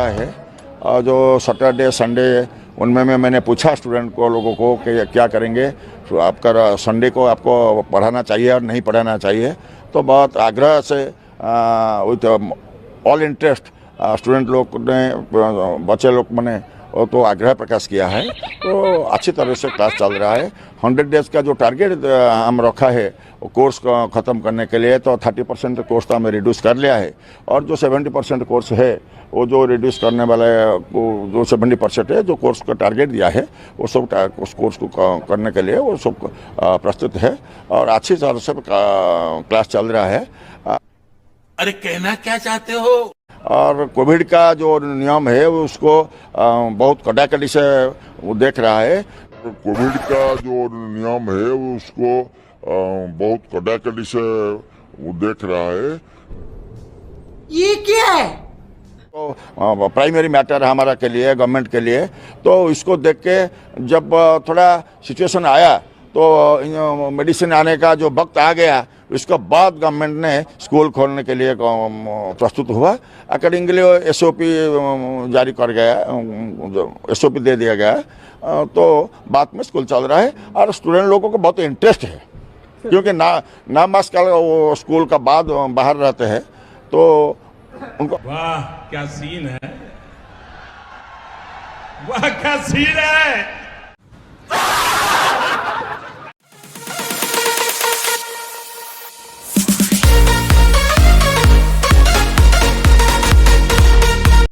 रहा है। और जो सैटरडे संडे उनमें मैंने पूछा स्टूडेंट को लोगों को कि क्या करेंगे, तो आपका संडे को आपको पढ़ाना चाहिए और नहीं पढ़ाना चाहिए। तो बहुत आग्रह से विथ ऑल इंटरेस्ट स्टूडेंट लोग ने, बच्चे लोग ने तो आग्रह प्रकाश किया है। तो अच्छी तरह से क्लास चल रहा है। 100 डेज का जो टारगेट हम रखा है वो कोर्स को ख़त्म करने के लिए, तो 30% कोर्स तो हमें रिड्यूस कर लिया है। और जो 70% कोर्स है वो जो रिड्यूस करने वाला जो 70% है, जो कोर्स का टारगेट दिया है वो सब उस कोर्स को करने के लिए वो सब प्रस्तुत है और अच्छी तरह से क्लास चल रहा है। अरे कहना क्या चाहते हो? और कोविड का जो नियम है उसको बहुत कड़ाकड़ी से वो देख रहा है। कोविड का जो नियम है उसको बहुत कड़ाकड़ी से वो देख रहा है। ये क्या है? तो प्राइमरी मैटर है हमारा के लिए, गवर्नमेंट के लिए। तो इसको देख के जब थोड़ा सिचुएशन आया तो मेडिसिन आने का जो वक्त आ गया, इसके बाद गवर्नमेंट ने स्कूल खोलने के लिए प्रस्तुत हुआ। अकॉर्डिंगली एसओपी जारी कर गया, एसओपी दे दिया गया। तो बाद में स्कूल चल रहा है और स्टूडेंट लोगों को बहुत इंटरेस्ट है, क्योंकि ना मास्क का वो स्कूल का बाद बाहर रहते हैं तो उनको। वाह क्या सीन है, वाह क्या सीन है।